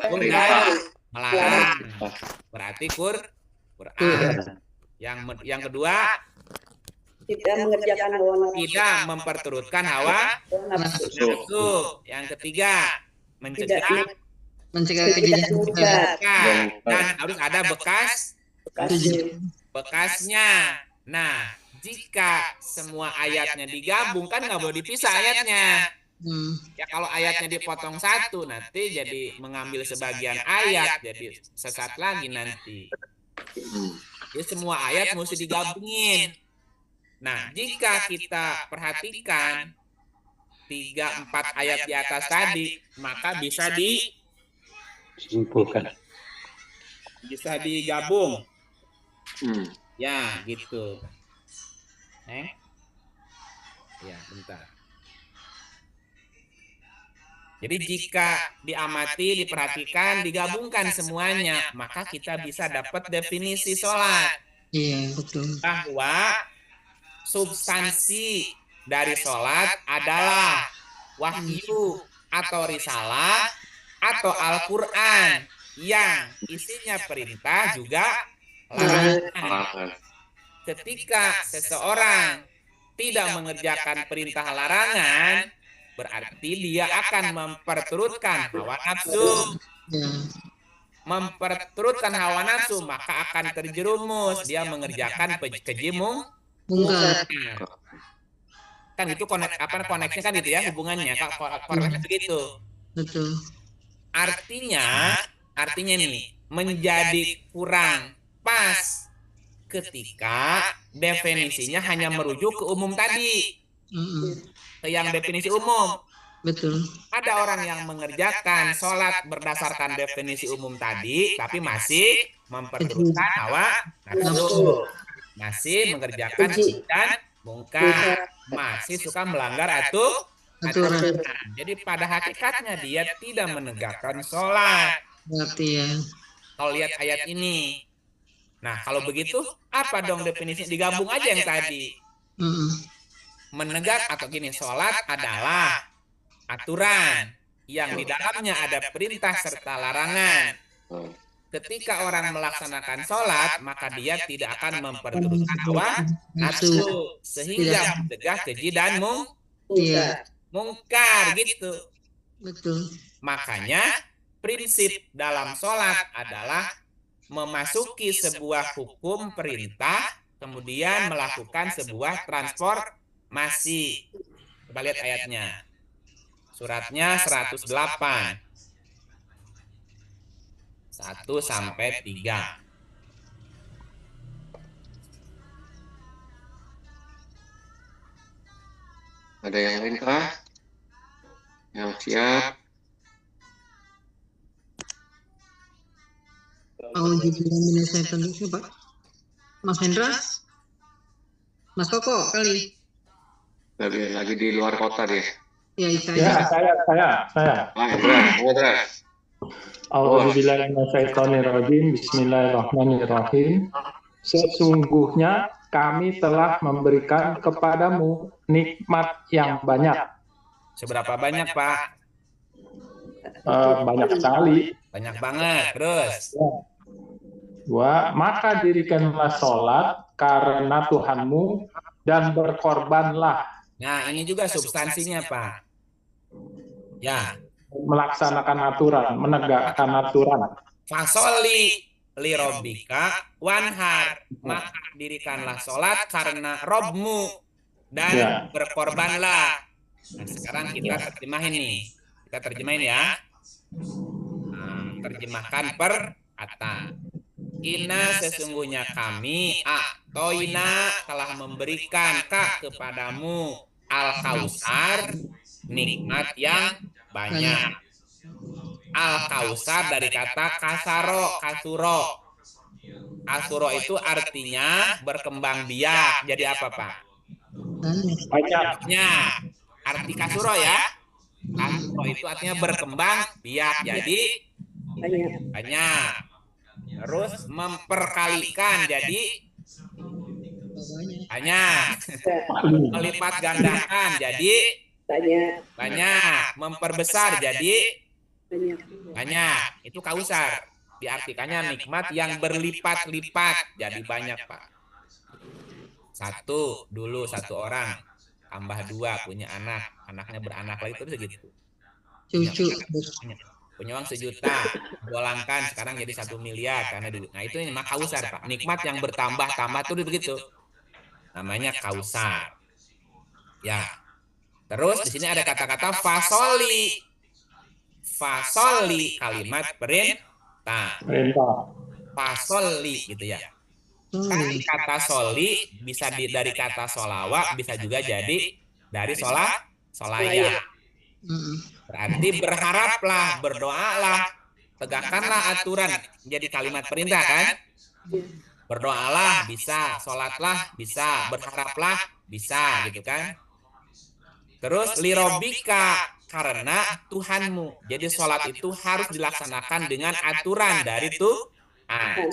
dan melarang. Berarti Quran. Yang kedua, tidak mengerjakan hawa nafsu. tidak memperturutkan hawa nafsu. Yang ketiga, mencegah mujizat. dan harus ada bekasnya. Nah, jika semua ayatnya digabung kan nggak boleh dipisah ayatnya. Ya kalau ayatnya dipotong satu nanti jadi mengambil sebagian ayat jadi sesat lagi nanti. Jadi semua ayat mesti digabungin. Nah, jika kita perhatikan 3-4 ayat di atas tadi, maka bisa digabung. Ya, gitu. Ya, bentar. Jadi jika diamati, diperhatikan, digabungkan semuanya, maka kita bisa dapat definisi sholat. Iya, betul. Bahwa substansi dari sholat adalah wahyu atau risalah atau Al-Quran yang isinya perintah juga larangan. Ketika seseorang tidak mengerjakan perintah larangan, berarti dia akan memperturutkan hawa nafsu. Memperturutkan hawa nafsu, maka akan terjerumus dia mengerjakan keji mungkar. Kan itu koneksinya kan gitu ya hubungannya. Koneksinya begitu. Betul. Artinya nih menjadi kurang pas ketika definisinya hanya merujuk ke umum tadi. Ke yang definisi umum. Betul. Ada orang yang mengerjakan sholat berdasarkan definisi umum tadi, tapi masih memperturutkan hawa nafsu. Masih mengerjakan dan mungkar. Masih suka melanggar aturan. Jadi pada hakikatnya dia tidak menegakkan sholat. Berarti ya. Kalau lihat ayat ini. Nah kalau begitu apa dong definisinya? Digabung aja yang tadi. Menegak atau gini, sholat adalah aturan yang di dalamnya ada perintah serta larangan. Ketika orang melaksanakan sholat, maka dia tidak akan memperturutkan hawa nafsu sehingga mencegah keji dan mungkar gitu. Betul. Makanya prinsip dalam sholat adalah memasuki sebuah hukum perintah, kemudian melakukan sebuah transformasi. Coba lihat ayatnya. Suratnya 108. 1-3. Ada yang lain kah? Yang siap? Pak. Mas Hendra? Mas Koko kali. Lagi di luar kota deh. Ya, saya. Hendra. Auzubillahiminasyaitonirrajim. Bismillahirrahmanirrahim. Sesungguhnya kami telah memberikan kepadamu nikmat yang banyak. Seberapa banyak, Pak? Banyak sekali. Banyak banget. Terus? Maka dirikanlah sholat karena Tuhanmu dan berkorbanlah. Nah, ini juga substansinya, Pak. Ya. Melaksanakan aturan, menegakkan aturan. Fasoli li robbika wanhar, maka dirikanlah sholat karena Robmu dan berkorbanlah. Nah, sekarang kita terjemahin nih. Kita terjemahin ya. Terjemahkan per kata. Inna sesungguhnya kami a'toina telah memberikan kepadamu al-kausar, nikmat yang banyak. Al-kausar dari kata kasuro. Kasuro itu artinya berkembang biak. Jadi apa, Pak? Banyak. Arti kasuro ya. Kasuro itu artinya berkembang biak. Jadi banyak. Terus memperkalikan jadi banyak. Melipat gandakan jadi banyak. Memperbesar jadi Banyak. Itu kausar. Diartikannya nikmat yang berlipat-lipat. Jadi banyak, Pak. Satu orang. Tambah 2, punya anak. Anaknya beranak lagi, terus gitu. Cucu. Punya uang 1 juta. Dolangkan sekarang jadi 1 miliar. Karena dulu. Nah itu memang kausar, Pak. Nikmat yang bertambah-tambah tuh begitu. Namanya kausar. Ya. Terus di sini ada kata-kata fasoli. Fasoli kalimat perintah. Fasoli gitu ya. Kan kata soli bisa dari kata solawa, bisa juga jadi dari solaya. Berarti berharaplah, berdoalah, tegakkanlah aturan. Jadi kalimat perintah kan? Berdoalah bisa, sholatlah bisa, berharaplah bisa gitu kan? Terus lirobika, karena Tuhanmu. Jadi sholat itu harus dilaksanakan dengan aturan dari Tuhan.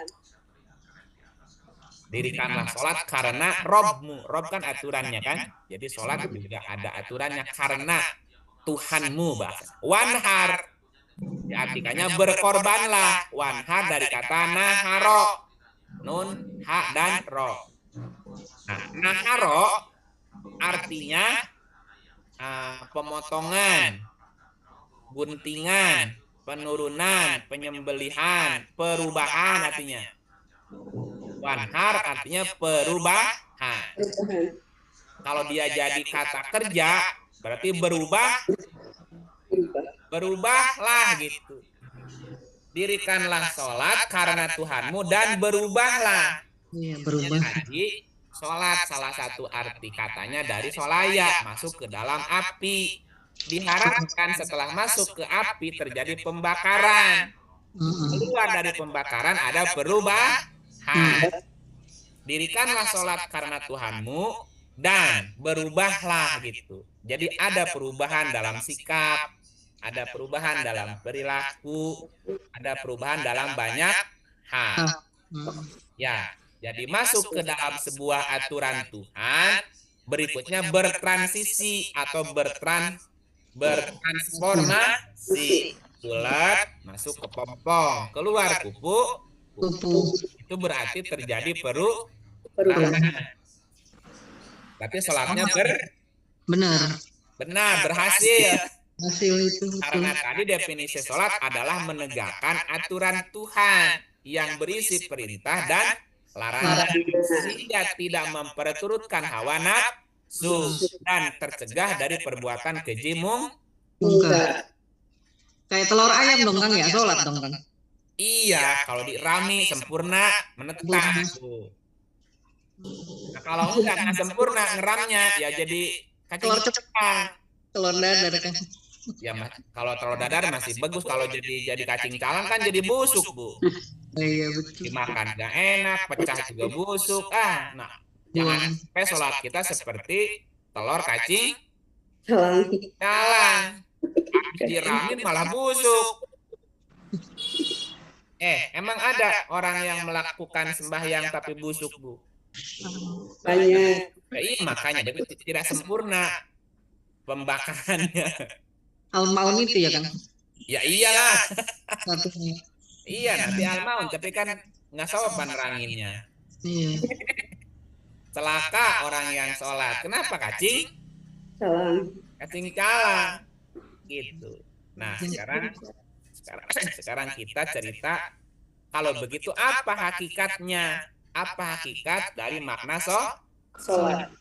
Dirikanlah sholat karena Robmu. Rob kan aturannya kan? Jadi sholat juga ada aturannya karena Tuhanmu bahasa. Wanhar. Artinya berkorbanlah. Wanhar dari kata naharo. Nun, ha, dan ro. Nah, naharo artinya pemotongan, guntingan, penurunan, penyembelihan, perubahan artinya. Wanhar artinya perubahan. Kalau dia jadi kata kerja, berarti berubahlah gitu. Dirikanlah sholat karena Tuhanmu dan berubahlah. Iya, berubah. Jadi sholat salah satu arti katanya dari solaya, masuk ke dalam api. Diharapkan setelah masuk ke api terjadi pembakaran. Keluar dari pembakaran ada perubahan. Dirikanlah sholat karena Tuhanmu dan berubahlah gitu. Jadi ada perubahan dalam sikap, ada perubahan dalam perilaku, ada perubahan dalam banyak hal. Ya, jadi masuk ke dalam sebuah aturan Tuhan, berikutnya bertransisi atau bertransformasi. Bulat masuk ke pompong, keluar kupu. Itu berarti terjadi perubahan. Tapi sholatnya benar, berhasil. Karena tadi definisi sholat adalah menegakkan aturan Tuhan yang berisi perintah dan larangan, sehingga tidak memperturutkan hawa nafsu dan tercegah dari perbuatan keji mungkar. Kayak telur ayam dong Kang ya, sholat dong Kang. Iya, kalau dirami sempurna menetap. Nah, kalau enggak sempurna ngeramnya ya jadi kacang calang. Telur dadar kan. Ya kalau telur dadar masih bagus, kalau jadi kacang calang kan jadi busuk, Bu. Iya betul. Dimakan gak enak, pecah juga busuk. Nah, jangan sampai sholat kita seperti telur kacang calang. Diramin malah busuk. Emang ada orang yang melakukan sembahyang tapi busuk, Bu? Banyak. Iya, makanya jadi tidak sempurna pembakarannya. Al-Maun itu ya Kang? Ya iyalah. Satunya. Iya, Nabi Al-Maun, tapi kan nggak sopan ranginnya. Iya. Celaka orang yang sholat. Kenapa kacing? Kacing calang. Gitu. Nah, sekarang kita cerita, kalau begitu apa hakikatnya? Apa hakikat dari makna sholat?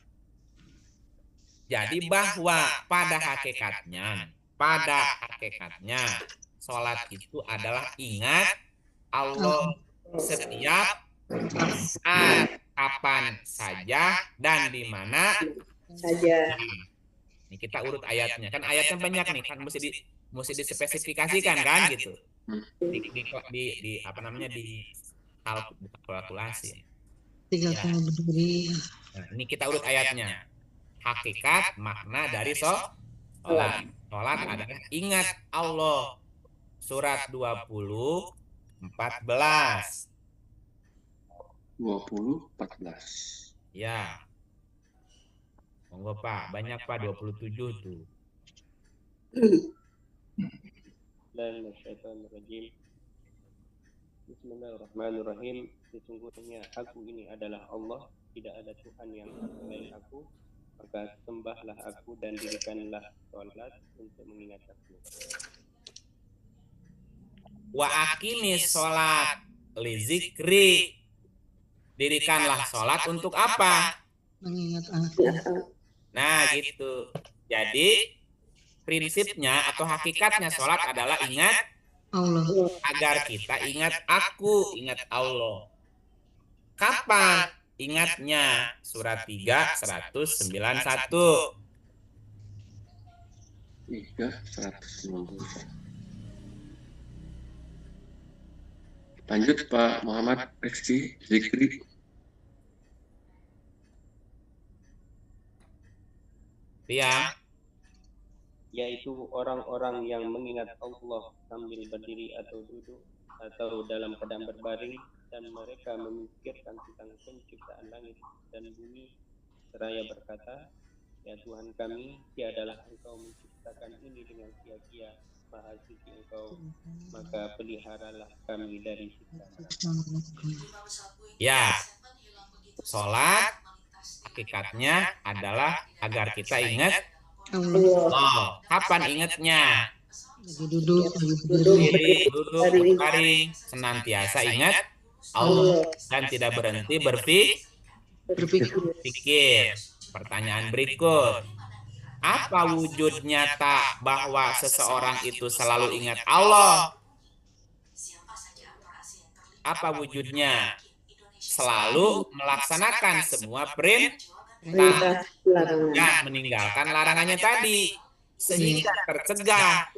Jadi bahwa pada hakikatnya sholat itu adalah ingat Allah setiap saat, kapan saja dan di mana saja. Ini kita urut ayatnya, kan ayatnya banyak nih, kan mesti dispesifikasikan kan gitu. Di apa namanya, di kalkulasi. Ya. Nah, ini kita urut ayatnya. Hakikat makna dari sholat. Sholat adalah ingat Allah. Surat 20 14. Ya. Monggo Pak, banyak Pak, 27 tuh. Bismillahirrahmanirrahim. Bismillahirrahmanirrahim. Sesungguhnya aku ini adalah Allah, tidak ada Tuhan yang selain aku, maka sembahlah aku dan dirikanlah sholat untuk mengingat aku. Wa aqimis sholat li zikri. Dirikanlah sholat untuk apa? Mengingat aku. Nah gitu. Jadi prinsipnya atau hakikatnya sholat adalah ingat Allah. agar kita ingat aku, ingat Allah. Kapan ingatnya? Surat 3, 191. 3:191. Lanjut Pak Muhammad Rizky Zikri. Ya, Yaitu orang-orang yang mengingat Allah sambil berdiri atau duduk atau dalam keadaan berbaring, dan mereka memikirkan tentang penciptaan langit dan bumi seraya berkata, ya Tuhan kami, tiadalah Engkau menciptakan ini dengan sia-sia, Maha suci Engkau, maka peliharalah kami dari siksa neraka. ya. Sholat hakikatnya adalah agar kita ingat Allah. Allah. Kapan ingatnya? Lagi duduk, lagi Diri, duduk, berbaring, senantiasa ingat Allah dan tidak berhenti berpikir. Pertanyaan berikut. Apa wujud nyata bahwa seseorang itu selalu ingat Allah? Apa wujudnya? Selalu melaksanakan semua perintah dan meninggalkan larangannya tadi, sehingga tercegah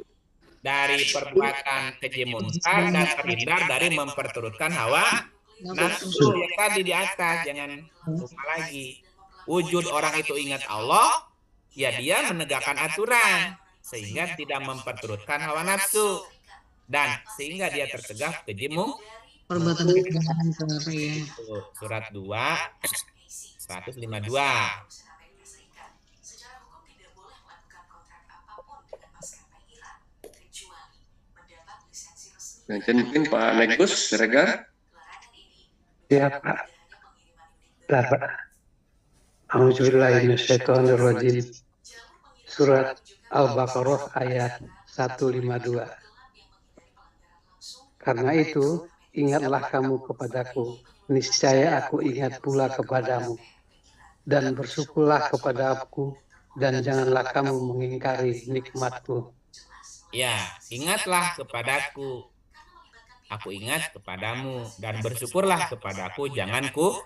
dari perbuatan keji munkar dan terhindar dari memperturutkan hawa nafsu yang tadi di atas. Jangan lupa lagi, wujud orang itu ingat Allah, ya dia menegakkan aturan sehingga tidak memperturutkan hawa nafsu dan sehingga dia tercegah keji munkar. perbuatan kejahatan. Surat 2 152. Nah, mungkin Pak Negus Siregar. Ya Pak. Dapat. A'udzubillahiminasyaitonirrajim. Surat Al-Baqarah ayat 152. Karena itu, ingatlah kamu kepadaku, niscaya aku ingat pula kepadamu. Dan bersyukurlah kepada aku, dan janganlah kamu mengingkari nikmatku. Ya, ingatlah kepadaku. Aku ingat kepadamu dan bersyukurlah kepadaku, jangan kufur.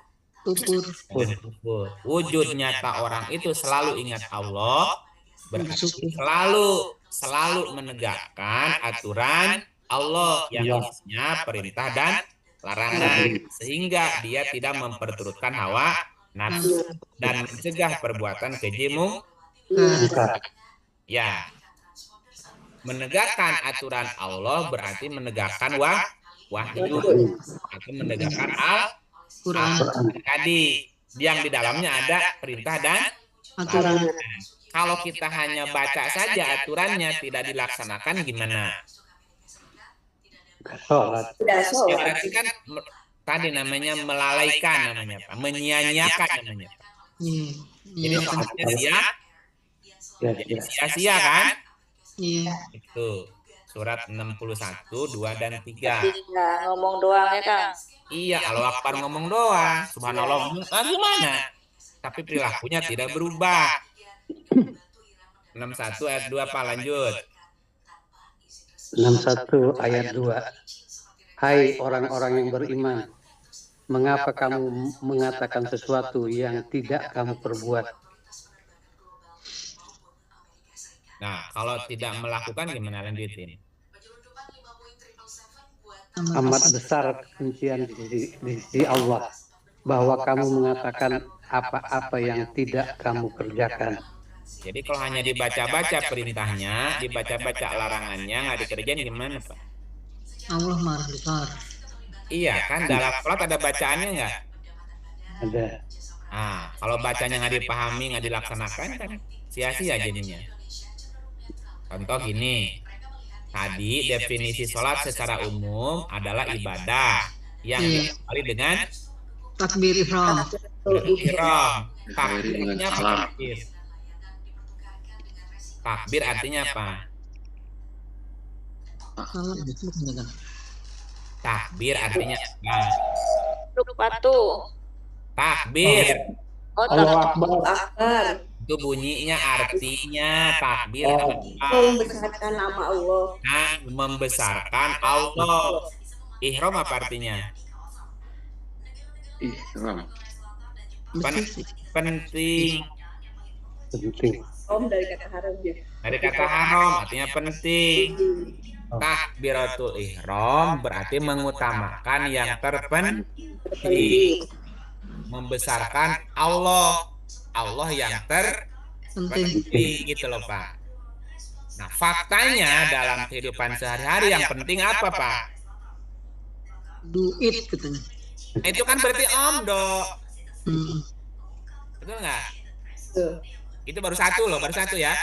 Wujud nyata orang itu selalu ingat Allah, berarti selalu menegakkan aturan Allah yang isinya perintah dan larangan, sehingga dia tidak memperturutkan hawa nafsu dan mencegah perbuatan keji munkar. Ya. Menegakkan aturan Allah berarti menegakkan wahyu atau menegakkan Al-Quran tadi yang di dalamnya ada perintah dan aturan. Kalau kita hanya baca saja aturannya tidak dilaksanakan gimana? Sholat. Ya, berarti kan tadi namanya melalaikan, namanya apa? Menyia-nyiakan namanya. Jadi sholatnya dia jadi sia-sia kan? Iya. Itu surat 61, 2 dan 3. Ngomong doang ya Kang. Iya, Allah Akbar ngomong doang. Subhanallah, gimana? Tapi perilakunya tidak berubah. 61 ayat 2 Pak, lanjut. 61 ayat 2. Hai orang-orang yang beriman, mengapa kamu mengatakan sesuatu yang tidak kamu perbuat? Nah, kalau tidak melakukan gimana, lanjutin? Amat besar kebencian di sisi Allah bahwa kamu mengatakan apa-apa yang tidak kamu kerjakan. Jadi kalau hanya dibaca-baca perintahnya, dibaca-baca larangannya, nggak dikerjain gimana Pak? Allah marah besar. Iya kan, dalam sholat ada bacaannya nggak? Ada. Nah, kalau bacanya nggak dipahami, nggak dilaksanakan kan sia-sia jadinya. Contoh gini, Tadi definisi sholat secara umum adalah ibadah yang diawali dengan Takbir ihram. ihram. Takbirnya apa? Takbir. Takbir artinya apa? Salah itu kan. Takbir artinya apa? Patu. Takbir. Oh, Allahu Akbar. Akbar. Itu bunyinya artinya takbir apa? Membesarkan nama Allah. Nah, membesarkan Allah. Ihram apa artinya? Ihram. Mesti Penting. Penting. Om dari kata haram ya. Dari kata haram artinya penting. Takbiratul ihram berarti mengutamakan yang terpenting. Membesarkan Allah. Allah yang penting. terpenting gitu loh Pak. Nah faktanya dalam kehidupan sehari-hari yang penting apa Pak? Duit katanya. Itu kan berarti omdo. Betul nggak? Itu baru satu loh, baru satu ya.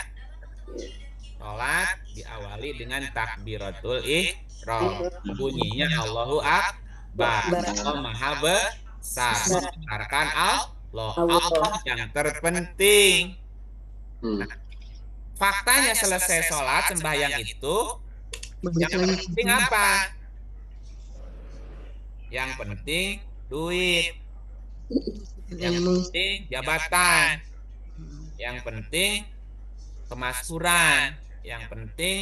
Sholat diawali dengan takbiratul ihram. Bunyinya Allahu Akbar. Allah Maha Besar. Membesarkan Allah. Allah yang terpenting. Nah, faktanya selesai sholat sembahyang itu yang penting apa? Yang penting duit. Yang penting jabatan. Yang penting kemakmuran. Yang penting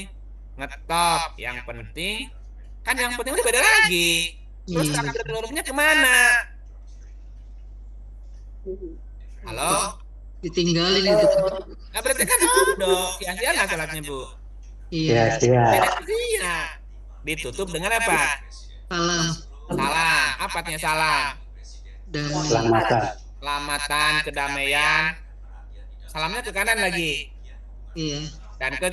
ngetop. Yang penting kan yang penting udah beda lagi. Terus takbir seluruhnya kemana? Halo? Ditinggalin itu. Nah, berarti kan omdo. Sia-sia nggak sholatnya Bu? Iya. Sia-sia. Ditutup dengan apa? Salam. Salam. Apa artinya salam? Dan Selamatan, kedamaian. Salamnya ke kanan lagi. iya. Dan ke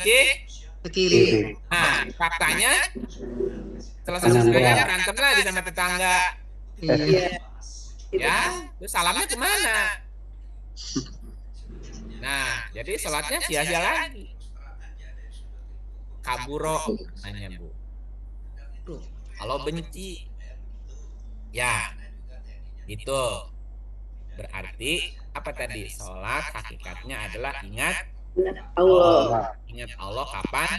Kiri. Nah, faktanya selesai sembahyang berantem lagi sama tetangga. Iya. Ya, terus salamnya kemana? Nah, jadi sholatnya sia-sia lagi. Kaburo namanya Bu. Kalau benci, ya, itu berarti apa tadi? Sholat hakikatnya adalah ingat Allah. Ingat Allah kapan?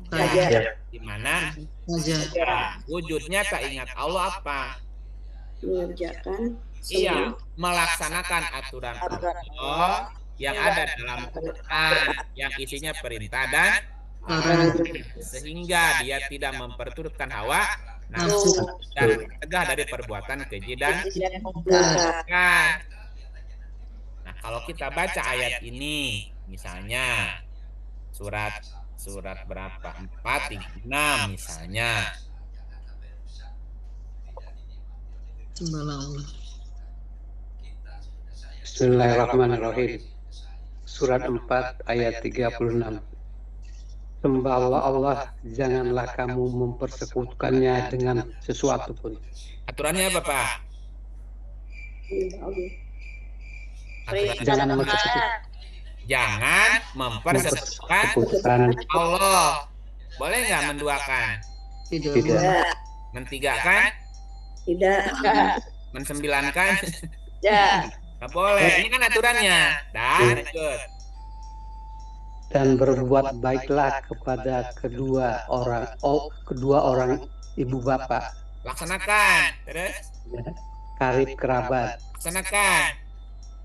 Saja. Di mana? Saja. Wujudnya tak ingat Allah apa? Mengerjakan. Iya, melaksanakan aturan Allah yang ada dalam Quran, yang isinya perintah dan sehingga dia tidak memperturutkan hawa nafsu dan tegah dari perbuatan keji dan mungkar. Nah, kalau kita baca ayat ini, misalnya surat berapa? 4, 6 misalnya. Bismillahirrahmanirrahim. Surat 4 ayat 36. Sembahlah Allah, janganlah kamu mempersekutukannya dengan sesuatu pun. Aturannya apa, Pak? Jangan mempersekutukan Allah. Boleh nggak menduakan? Tidak. Mentigakan? Tidak. Mensembilankan? Ya. Nggak boleh. Ini kan aturannya. Dan berbuat baiklah kepada kedua orang ibu bapak. Laksanakan. Terus? Karib kerabat. Laksanakan.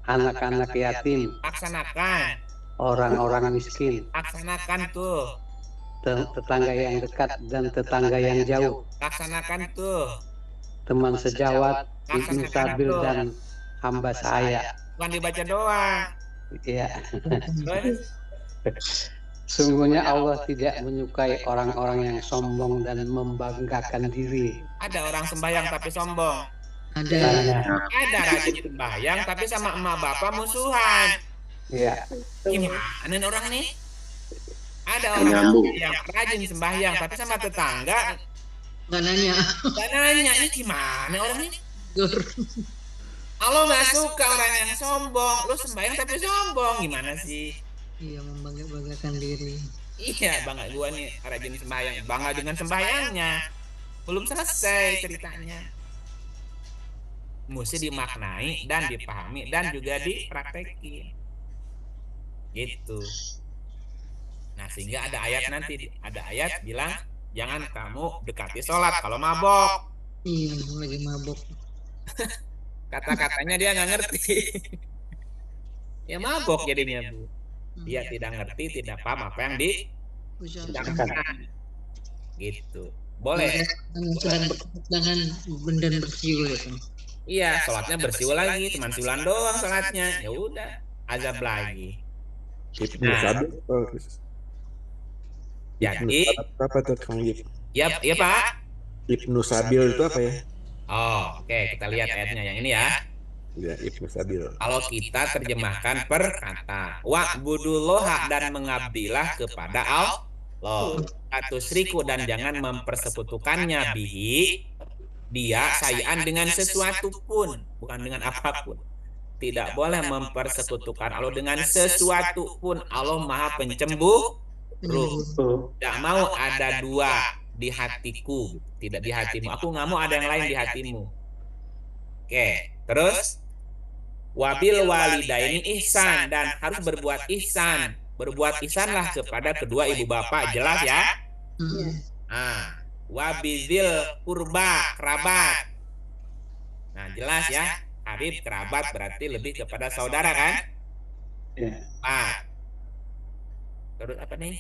Anak-anak yatim. Laksanakan. Orang-orang miskin. Laksanakan tuh. Tetangga yang dekat dan tetangga yang jauh. Laksanakan tuh. Teman sejawat, ibnu sabil dan hamba saya. Bukan dibaca doang. Iya. Sungguhnya Allah tidak menyukai orang-orang yang sombong dan membanggakan diri. Ada orang sembahyang tapi sombong. Ada. Ada rajin sembahyang tapi sama emak bapak musuhan. Iya. Gimana orang nih? Ada orang yang rajin sembahyang tapi sama tetangga Nggak nanya. nggak nanya, ini gimana orang ini? Allah nggak suka orang yang sombong. Lu sembahyang tapi sombong, gimana sih? Iya, membanggakan diri. Iya, bangga gua nih rajin sembahyang. Bangga dengan sembahyangnya. Belum selesai ceritanya. Mesti dimaknai dan dipahami dan juga dipraktekin. Gitu. Nah, sehingga ada ayat nanti, ada ayat bilang jangan kamu dekati sholat kalau mabok. Iya, lagi mabok. Kata-katanya dia nggak ngerti. Ya mabok jadinya, Bu. Dia tidak ngerti, tidak paham apa yang diucapkan. Gitu. Boleh. Dengan benda bersiul itu. Iya, sholatnya bersiul lagi, cuma siulan doang sholatnya. Ya udah, azab lagi. Nah, jadi apa tuh Kang Yip? Ya Pak. Ibnu Sabil itu apa ya? Oh, oke, kita lihat ayatnya yang ini ya. Ya, Ibnu Sabil. Kalau kita terjemahkan per kata, wa'budullaha dan mengabdilah kepada Allah. Atusriku dan jangan mempersekutukannya bihi dia sayaan dengan sesuatu pun, bukan dengan apapun. Tidak boleh mempersekutukan Allah dengan sesuatu pun. Allah Maha Pencemburu. Tidak mau ada dua di hatiku, tidak di hatimu. Aku nggak mau ada yang lain di hatimu. Oke, terus wabil walidaini ihsan dan harus berbuat ihsan. Berbuat ihsanlah kepada kedua ibu bapak, jelas ya. Nah, wabizil kurba kerabat. Nah, jelas ya. Karib kerabat berarti lebih kepada saudara kan? Nah, terus apa nih?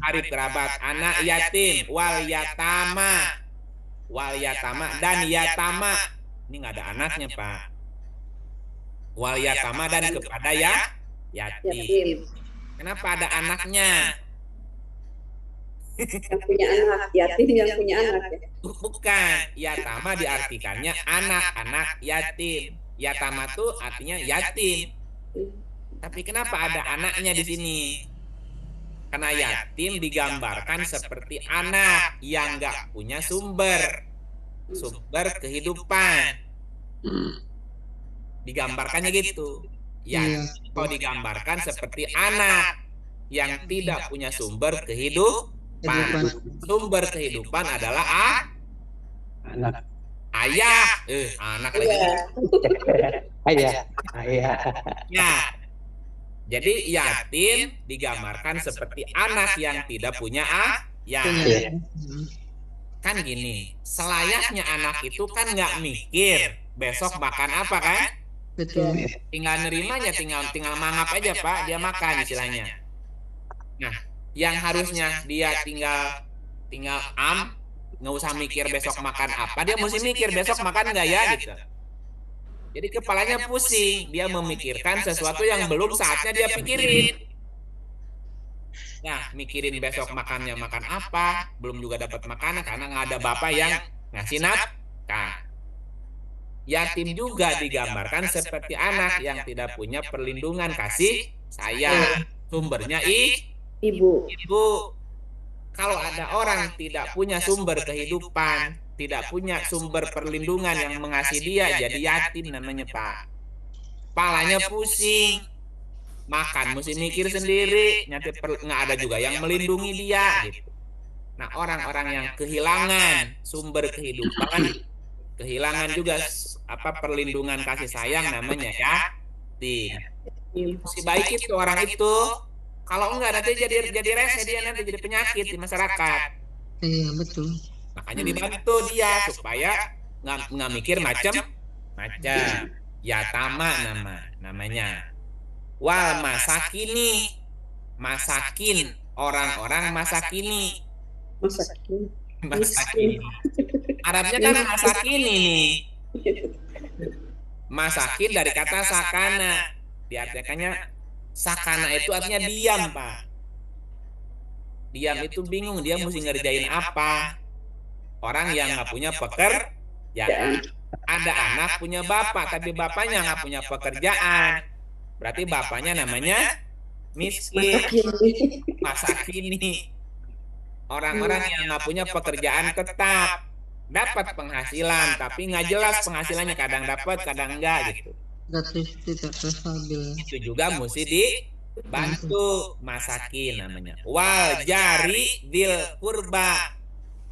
Karib kerabat, anak yatim, wal yatama dan yatama. Ini nggak ada anaknya Pak. Wal yatama dan kepada yatim. Kenapa ada anaknya? Yang punya anak, yatim yang punya anak ya. Bukan, yatama diartikannya anak-anak yatim. Yatama tuh artinya yatim. Tapi kenapa ada anaknya di sini? Karena yatim digambarkan seperti anak yang nggak punya sumber kehidupan. Digambarkannya gitu. Ya, kalau digambarkan seperti anak yang tidak punya sumber kehidupan. Sumber kehidupan adalah Anak. ayah. Anak lagi. Ayah. Nah, jadi yatim digambarkan seperti anak yang tidak punya ayah. Kan gini, selayaknya anak itu kan nggak mikir besok makan apa kan? Betul. Tinggal nerimanya, tinggal mangap aja Pak, dia makan istilahnya. Nah, yang harusnya dia tinggal nggak usah mikir besok makan apa, dia mesti mikir besok makan nggak ya gitu. Jadi kepalanya pusing, dia memikirkan sesuatu yang belum saatnya dia pikirin. Nah, mikirin besok makannya makan apa, belum juga dapat makanan karena nggak ada bapak yang ngasih nafkah. Yatim juga digambarkan seperti anak yang tidak punya perlindungan kasih sayang. Sumbernya ibu. Kalau ada orang tidak punya sumber kehidupan, tidak punya sumber perlindungan yang mengasihi dia, jadi yatim namanya Pak. Palanya pusing, makan mesti mikir sendiri, nggak ada juga yang melindungi dia. Gitu. Nah, orang-orang yang kehilangan sumber kehidupan, kehilangan juga perlindungan kasih sayang namanya yatim. Mesti baik itu orang itu. Kalau enggak nanti jadi rese dia, nanti jadi penyakit di masyarakat. Iya betul. Makanya dibantu dia supaya nggak mikir macam. Yatama namanya. Wal masakin orang-orang masakini. Masakin. Arabnya kan masakin ini. Masakin dari kata sakana. Diartikannya sakana itu artinya diam Pak. Diam itu bingung dia mesti ngerjain apa. Orang yang nggak punya pekerjaan. Ada anak punya bapak tapi bapaknya nggak punya pekerjaan. Berarti bapaknya namanya miskin. Masakini. Orang-orang yang nggak punya pekerjaan tetap dapat penghasilan tapi nggak jelas penghasilannya, kadang dapat kadang enggak gitu. Tidak stabil. Itu juga mesti bantu masakin namanya. Wal jari dil kurba,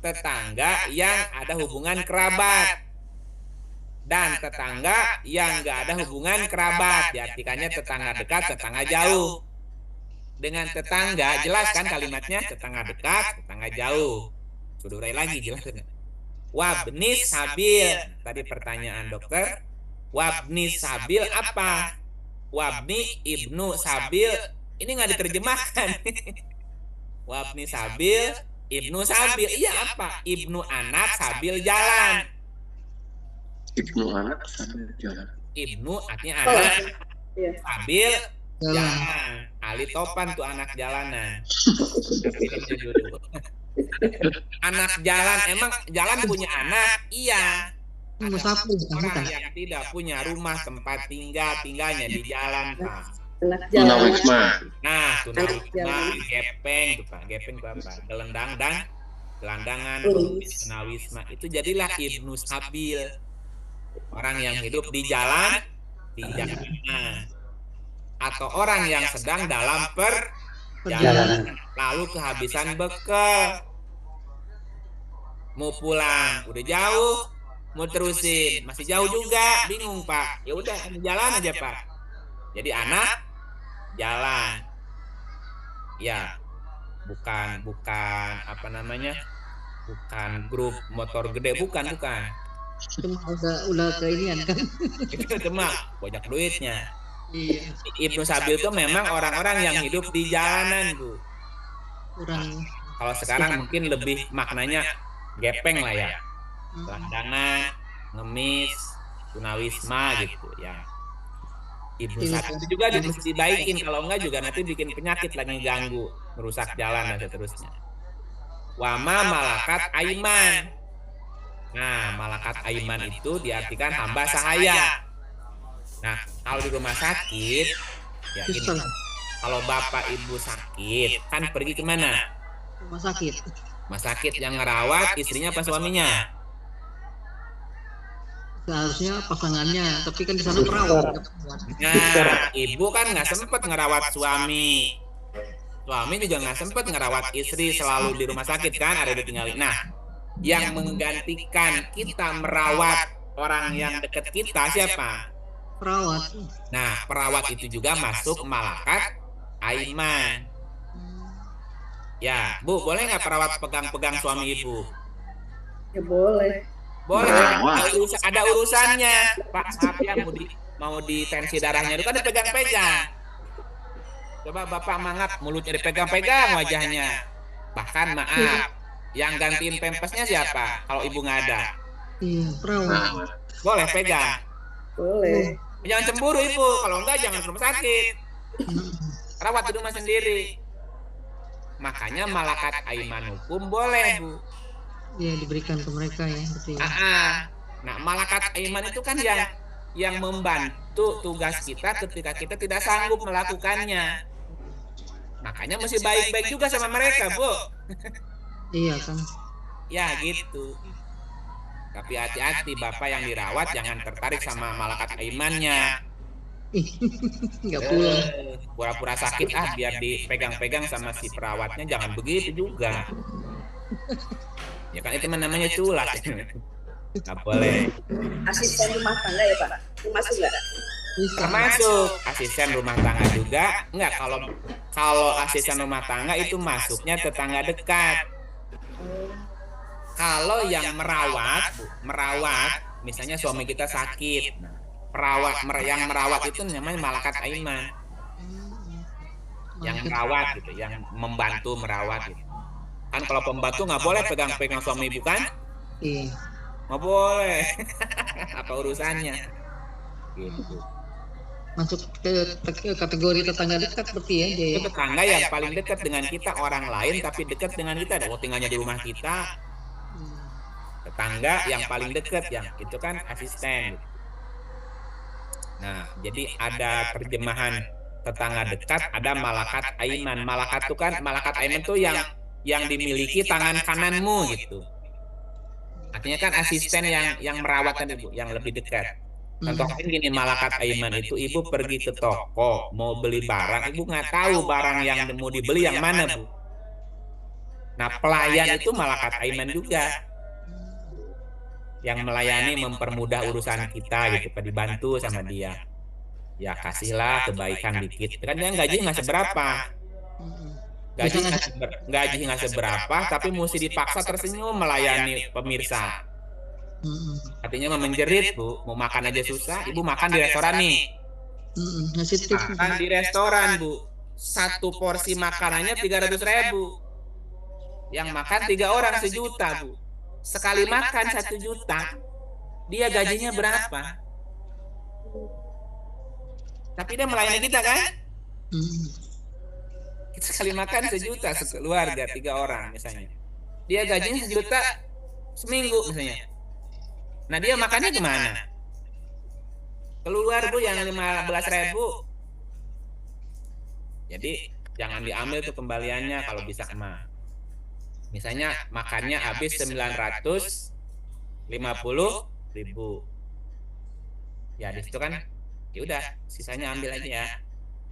tetangga yang ada hubungan kerabat. Dan tetangga yang nggak ada hubungan kerabat, diartikannya tetangga dekat, tetangga jauh. Dengan tetangga, jelas kan kalimatnya, tetangga dekat, tetangga jauh. Sudah urai lagi, jelas kan? Wabni sabil, tadi pertanyaan dokter, wabni sabil apa? Wabni ibnu sabil, ini nggak diterjemahkan. Wabni sabil, ibnu sabil, iya apa? Ibnu anak sabil jalan. Ibnu anak sambil jalan. Ibnu artinya anak, sabil jalan. Ali Topan tuh anak jalanan. Anak jalan, emang jalan punya anak? Iya. Orang yang tidak punya rumah tempat tinggalnya di jalan, Pak. Tunawisma. Nah, tunawisma, gepeng tuh Pak. Gepeng itu apa? Gelendang dan gelandangan, tunawisma. Itu jadilah ibnu sabil. Orang yang hidup di jalan, atau orang yang sedang dalam perjalanan, lalu kehabisan bekal, mau pulang, udah jauh, mau terusin, masih jauh juga, bingung Pak, ya udah jalan aja Pak. Jadi anak jalan, ya bukan apa namanya, bukan grup motor gede, bukan. Cuma udah keinian kan. Itu cuma banyak duitnya. Iya. Ibnu sabil itu memang orang-orang yang hidup di jalanan, Bu. Kalau sekarang mungkin lebih maknanya gepeng lah ya. Gelandangan, ngemis, tunawisma gitu ya. Ibnu sabil itu juga mesti dibaikin, kalau enggak juga nanti bikin penyakit lagi ganggu, merusak jalan dan seterusnya. Wama malakat aiman. Nah, malakat aiman itu diartikan hamba sahaya. Nah, kalau di rumah sakit, ya ini, kalau bapak ibu sakit, kan pergi kemana? Rumah sakit. Rumah sakit yang ngerawat istrinya apa suaminya? Seharusnya pasangannya, tapi kan di sana perawat. Nah, ibu kan nggak sempet ngerawat suami. Suami juga nggak sempet ngerawat istri, selalu di rumah sakit kan, ada ditinggalin. Nah, yang menggantikan kita merawat orang yang dekat kita siapa? Perawat. Nah, perawat itu juga masuk malakat aiman. Ya, Bu, boleh nggak perawat pegang-pegang suami ibu? Ya boleh. Boleh. Ada urusannya, Pak. Maaf ya, mau di tensi darahnya itu kan dipegang-pegang. Coba Bapak mangap, mulutnya dipegang-pegang wajahnya. Bahkan maaf, yang gantiin pempesnya siapa? Kalau ibu nggak ada. Iya, perawat. Boleh pegang. Boleh. Jangan cemburu ibu, kalau enggak jangan ke rumah sakit. Rawat di rumah sendiri. Makanya malakat aiman hukum boleh, Bu. Iya, diberikan ke mereka ya, betul. Nah, malakat aiman itu kan yang membantu tugas kita ketika kita tidak sanggup melakukannya. Makanya mesti baik-baik juga sama mereka, Bu. Iya kan. Ya gitu. Tapi hati-hati Bapak yang dirawat jangan tertarik sama malakat aimannya. Nggak pulang. Pura-pura sakit biar dipegang-pegang sama si perawatnya, jangan begitu juga. Ya kan itu namanya culas. Nggak boleh. Asisten rumah tangga ya Pak? Masuk nggak? Termasuk asisten rumah tangga juga. Enggak, kalau asisten rumah tangga itu masuknya tetangga dekat. Kalau yang merawat, misalnya suami kita sakit, yang merawat itu namanya malakat aiman. Yang merawat gitu, yang membantu merawat gitu. Kan kalau pembantu nggak boleh pegang-pegang suami ibu kan? Iya. Nggak boleh. Apa urusannya? Gitu. Masuk ke kategori tetangga dekat berarti ya dia. Itu tetangga yang paling dekat dengan kita, orang lain tapi dekat dengan kita. Tinggalnya di rumah kita. Tetangga yang paling dekat yang itu kan asisten. Nah, jadi ada terjemahan tetangga dekat, ada malakat aiman. Malakat aiman itu yang dimiliki tangan kananmu gitu. Artinya kan asisten yang merawat kan Ibu, yang lebih dekat. Contohnya gini, malakat aiman itu ibu pergi ke toko mau beli barang, ibu nggak tahu barang yang mau dibeli yang mana, Bu. Nah, pelayan itu malakat aiman juga, yang melayani, mempermudah urusan kita gitu, dibantu sama dia. Ya kasihlah kebaikan dikit. Kan dia gaji nggak seberapa, gaji nggak seberapa, tapi mesti dipaksa tersenyum melayani pemirsa. Artinya menjerit, Bu, mau makan aja susah. Ibu makan di restoran nih, makan di restoran, Bu, satu porsi makanannya 300.000, yang makan 3 orang 1 juta, Bu. Sekali makan 1 juta, dia gajinya berapa? Tapi dia melayani kita kan? Kita sekali makan 1 juta sekeluarga 3 orang misalnya, dia gajinya 1 juta seminggu misalnya. Nah, dia makannya kemana? Keluar, Bu, yang 15.000. Jadi jangan diambil tuh kembaliannya kalau bisa mah. Misalnya makannya habis 950.000. Ya di situ kan, ya udah sisanya ambil aja ya.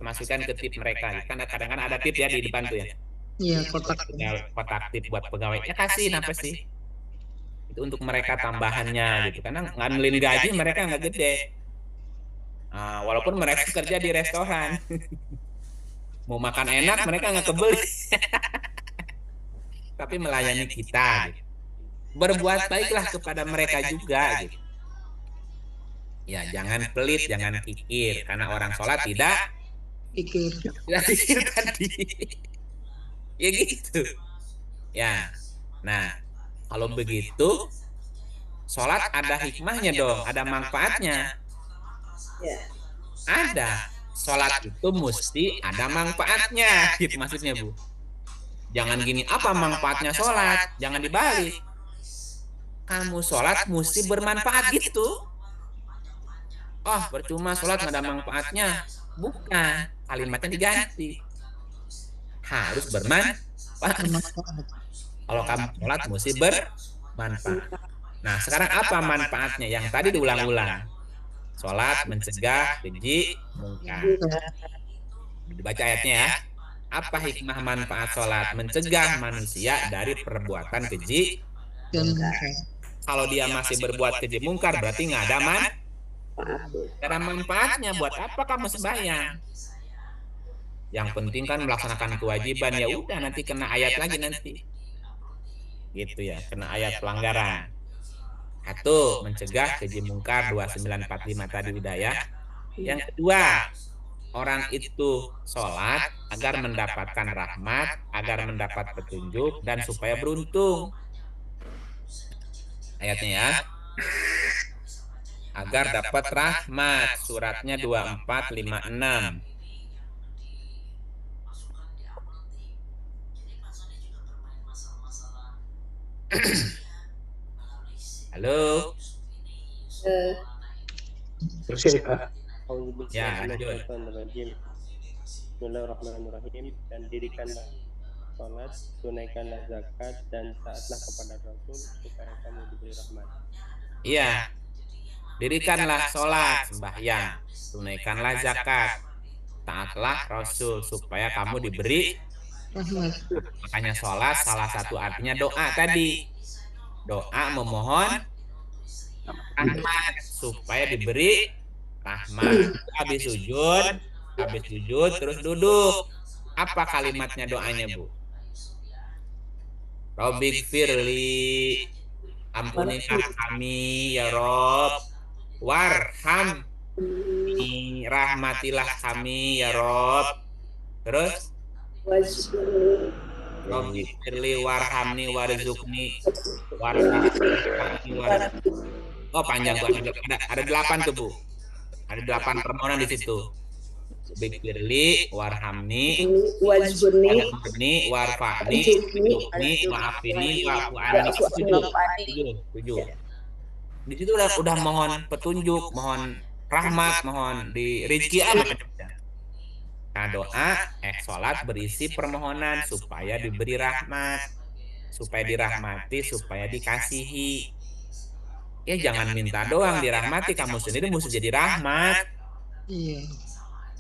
Masukkan ke tip mereka. Kan kadang-kadang ada tip ya di depan tuh ya. Iya, kotak tip buat pegawainya, kasih apa sih? Itu untuk mereka tambahannya gitu, karena ngandelin gaji mereka nggak gede. Walaupun mereka kerja di restoran, mau makan enak mereka nggak kebeli. Tapi melayani kita, gitu. Berbuat baiklah kepada mereka juga, gitu. Ya jangan pelit, jangan kikir, karena orang sholat tidak kikir tadi. Ya gitu. Ya, nah. Kalau begitu, sholat ada hikmahnya dong, ada manfaatnya. Ada. Sholat itu mesti ada manfaatnya, gitu maksudnya, Bu. Jangan gini, apa manfaatnya sholat? Jangan dibalik. Kamu sholat mesti bermanfaat gitu. Oh, percuma sholat nggak ada manfaatnya. Bukan, kalimatnya diganti. Harus bermanfaat. Kalau kamu sholat mesti bermanfaat. Nah, sekarang apa manfaatnya? Yang tadi diulang-ulang. Sholat mencegah keji mungkar. Dibaca ayatnya ya. Apa hikmah manfaat sholat? Mencegah manusia dari perbuatan keji mungkar. Kalau dia masih berbuat keji mungkar, berarti nggak ada manfaatnya. Buat apa kamu sembahyang? Yang penting kan melaksanakan kewajiban. Ya udah, nanti kena ayat lagi nanti. Gitu ya, kena ayat pelanggaran. Satu, mencegah keji mungkar 2945 tadi udah ya. Yang kedua, orang itu sholat agar mendapatkan rahmat, agar mendapat petunjuk, dan supaya beruntung. Ayatnya ya. Agar dapat rahmat, suratnya 2456. Halo. Terus ya, Ya, lanjut. Bismillahirrahmanirrahim. Dan dirikanlah sholat, tunaikanlah zakat, dan taatlah kepada Rasul supaya kamu diberi rahmat. Iya. Dirikanlah sholat, sembahyang, tunaikanlah zakat, taatlah Rasul supaya kamu diberi rahmat. Makanya sholat salah satu artinya doa tadi. Doa memohon rahmat supaya diberi rahmat. Habis sujud terus duduk. Apa kalimatnya doanya, Bu? Robbighfirli, ampunilah kami ya Rob. Warham, rahmatilah kami ya Rob. Terus Robbighfirli warhamni warzukni warhamni. Oh, panjang tuh, ada 8 tuh, Bu. Ada 8 permohonan di situ. Robbighfirli warhamni wajburni warfa'ni wa'afini wa'fu'ani. 7. Di situ udah mohon petunjuk, mohon rahmat, mohon di rezeki apa. Nah, doa sholat berisi permohonan supaya diberi rahmat, supaya dirahmati, supaya dikasihi. Ya jangan minta doang dirahmati, kamu sendiri mesti jadi rahmat. Iya.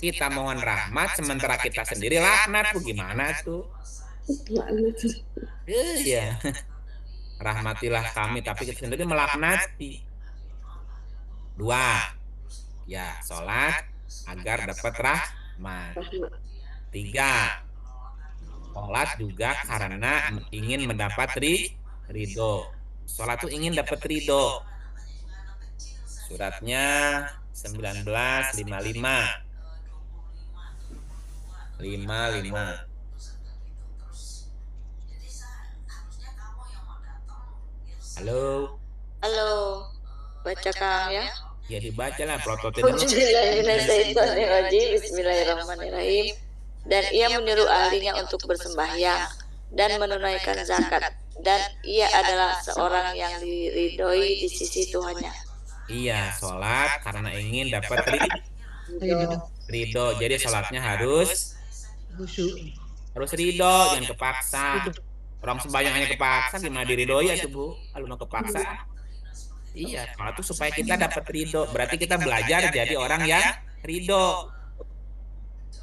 Kita mohon rahmat sementara kita sendiri laknat, gimana tuh? Iya. Rahmatilah kami tapi kita sendiri melaknati. 2. Ya, sholat agar dapat rahmat. 3. Sholat juga karena ingin mendapat ridho. Sholat tuh ingin dapat ridho. Suratnya 19:55. 55. Halo. Halo, baca Kang ya. Ya dibaca lah prototipnya. Bismillahirrahmanirrahim. Dan ia menyuruh ahlinya untuk bersembahyang dan menunaikan zakat. Dan ia adalah seorang yang diridhoi di sisi Tuhannya. Iya, sholat karena ingin dapat ridho. Jadi sholatnya harus ridho, jangan kepaksa. Orang sembahyang hanya kepaksa gimana diridhoi ya tuh Bu? Kalau mau kepaksa. Iya, kalau itu supaya kita dapat ridho. Berarti kita belajar jadi orang yang ridho.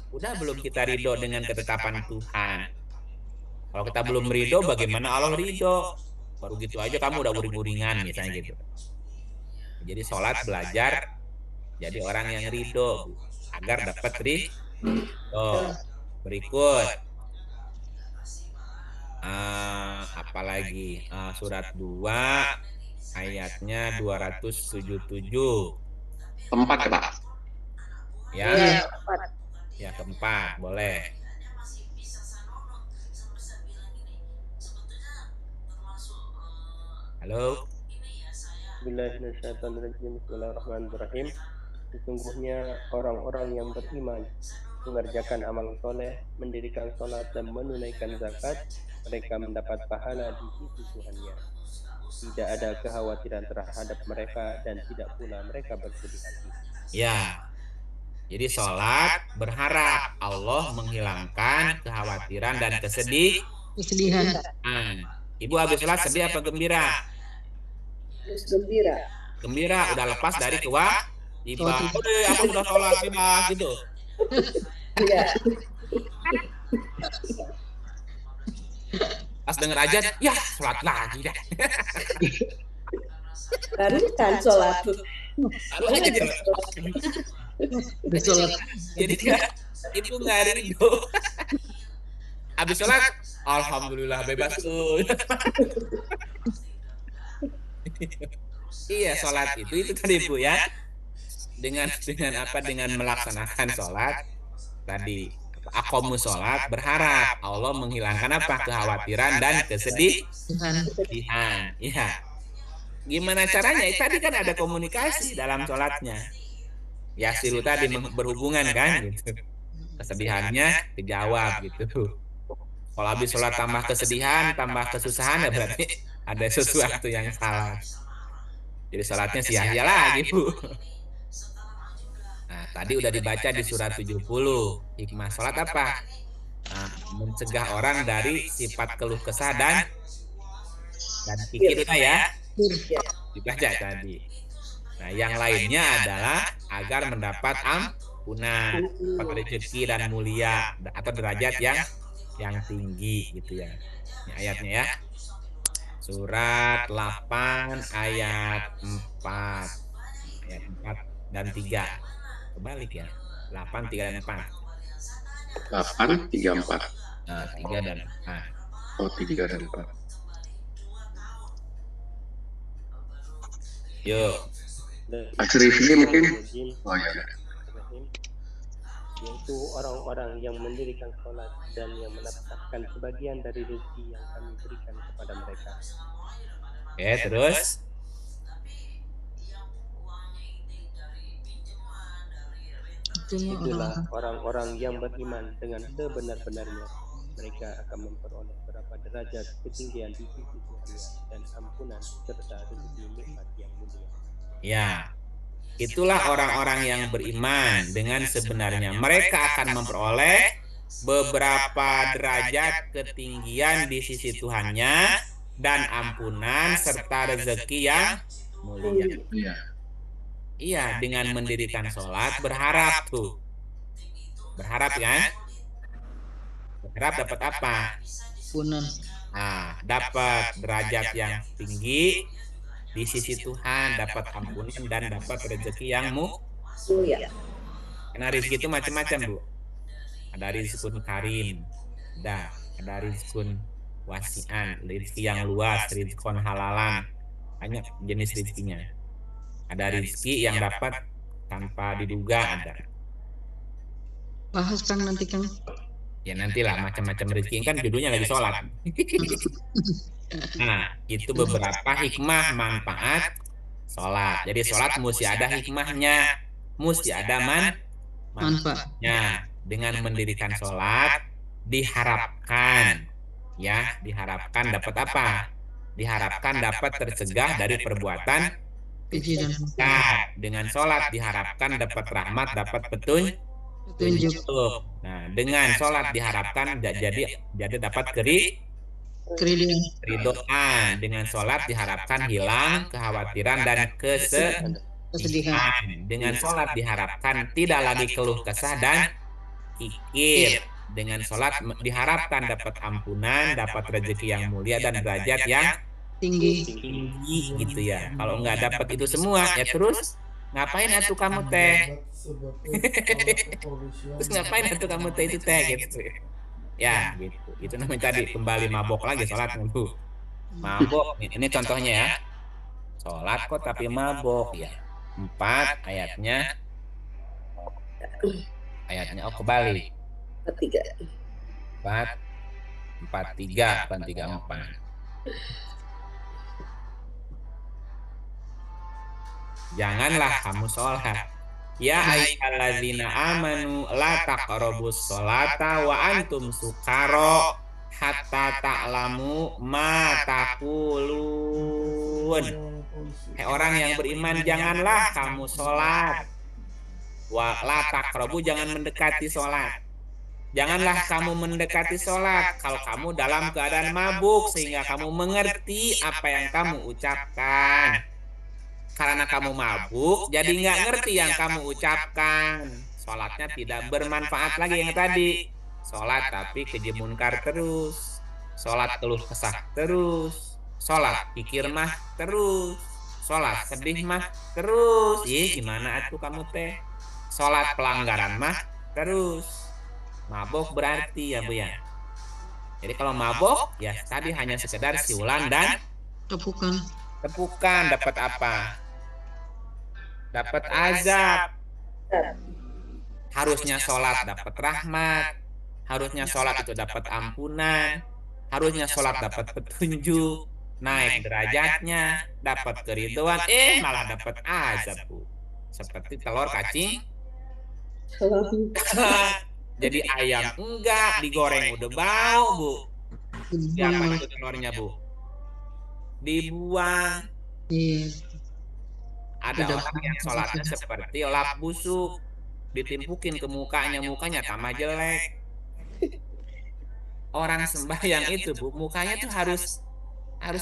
Udah belum kita ridho dengan ketetapan Tuhan? Kalau kita belum ridho, bagaimana Allah ridho? Baru gitu aja kamu udah uring-uringan misalnya gitu. Jadi sholat belajar jadi orang yang ridho agar dapat ridho. Berikut. Apalagi surat 2 ayatnya 277. Keempat ya Pak? Ya, ya keempat boleh. Halo. Bismillahirrahmanirrahim. Sesungguhnya orang-orang yang beriman mengerjakan amal soleh, mendirikan sholat dan menunaikan zakat, mereka mendapat pahala di sisi Tuhannya. Tidak ada kekhawatiran terhadap mereka dan tidak pula mereka bersedih hati. Ya, jadi sholat berharap Allah menghilangkan kekhawatiran dan kesedihan. Ibu habis sholat sedih apa gembira? Gembira. Gembira, udah lepas dari kewajiban. Aku udah sholat bebas gitu. Iya. Pas denger aja, ya sholat lagi dah. Baru kan sholat. Baru aja sholat. Jadi ibu nggak ridho. Habis sholat, alhamdulillah bebas tuh. Iya, sholat itu tadi Bu ya. Dengan melaksanakan sholat tadi, aqomus sholat berharap Allah menghilangkan apa? Kekhawatiran dan kesedihan. Iya. Gimana caranya? Tadi kan ada komunikasi dalam sholatnya. Yasilu tadi berhubungan kan gitu. Kesedihannya dijawab gitu. Kalau habis sholat tambah kesedihan, tambah kesusahan ya berarti ada sesuatu yang salah. Jadi sholatnya sia-sia lagi Bu. Nah, tadi udah dibaca di surat 70. Hikmah sholat apa? Nah, mencegah orang dari sifat keluh kesah dan pikir ya. Dibaca tadi. Nah, yang lainnya adalah agar mendapat ampunan, rezeki dan mulia atau derajat yang tinggi gitu ya. Ini ayatnya ya. Surat 8 ayat 4. Ayat 4 dan 3. Kebalik ya. 8, 3 dan 4. 8, 3, 4. Nah, 3 dan 4. Oh, 3 dan 4. Yuk. Asrifli mungkin. Oh ya. Yaitu orang-orang yang mendirikan sholat dan yang menafkahkan sebagian dari rezeki yang kami berikan kepada mereka. Oke, terus itulah orang-orang yang beriman dengan sebenar-benarnya. Mereka akan memperoleh beberapa derajat ketinggian di sisi Tuhannya dan ampunan serta rezeki nikmat yang mulia. ya, itulah orang-orang yang beriman dengan sebenarnya. Mereka akan memperoleh beberapa derajat ketinggian di sisi Tuhannya dan ampunan serta rezeki yang mulia. Iya. Iya, dengan mendirikan sholat berharap tuh. Berharap kan? Berharap dapat apa? Punan. Nah, dapat derajat yang tinggi di sisi Tuhan, dapat ampunan dan dapat rezeki yang Mulia. Karena rezeki itu macam-macam, Bu. Ada rizkun karim, ada rizkun wasian, rezeki yang luas, rizkun halalan, banyak jenis rezekinya. Ada rezeki yang dapat tanpa diduga ada. Bahas Kang nanti Kang. Ya nantilah macam-macam rezeki kan judulnya lagi sholat. Nah, itu beberapa hikmah manfaat sholat. Jadi sholat mesti ada hikmahnya, mesti ada manfaatnya. Dengan mendirikan sholat diharapkan, ya, diharapkan dapat apa? Diharapkan dapat tercegah dari perbuatan kejiran. Dengan sholat diharapkan dapat rahmat, dapat petunjuk. Nah, dengan sholat diharapkan jadi dapat keridoan. Dengan sholat diharapkan hilang kekhawatiran dan kesedihan. Dengan sholat diharapkan tidak lagi keluh kesah dan kikir. Dengan sholat diharapkan dapat ampunan, dapat rezeki yang mulia dan derajat yang tinggi gitu ya. Kalau nggak dapat itu semua ya terus ngapain atuh kamu teh? Terus ngapain atuh kamu teh itu teh gitu. Ya gitu. Itu namanya tadi kembali mabok lagi sholat dulu. Mabok ini contohnya ya. Sholat kok tapi mabok ya. 4 ayatnya kembali. 4-3 bukan 3-4. Janganlah kamu sholat. Ya ayyuhalladzina amanu la taqrabus sholata wa antum sukara hatta ta'lamu ma taqulun. Hai orang yang beriman, janganlah kamu sholat. Wa la taqrabu, jangan mendekati sholat. Janganlah kamu mendekati sholat kalau kamu dalam keadaan mabuk sehingga kamu mengerti apa yang kamu ucapkan. Karena kamu mabuk, jadi nggak ngerti yang kamu ucapkan. Sholatnya tidak bermanfaat lagi yang tadi. Sholat tapi keji munkar terus. Sholat keluh kesah terus. Sholat pikir mah terus. Sholat sedih mah terus. Gimana atuh kamu teh? Sholat pelanggaran mah terus. Mabuk berarti ya Bu ya. Jadi kalau mabuk ya tadi hanya sekedar siulan dan tepukan dapat apa? Dapat azab. Harusnya sholat dapat rahmat. Harusnya sholat itu dapat ampunan. Harusnya sholat dapat petunjuk. Naik derajatnya, dapat keriduan, malah dapat azab Bu. Seperti telur kacing. Jadi ayam enggak, digoreng udah bau Bu. Siapa itu telurnya Bu? Dibuang. Ada orang yang sholatnya seperti lap busuk, ditimpukin ke mukanya tambah jelek. Orang sembahyang itu Bu, mukanya tuh harus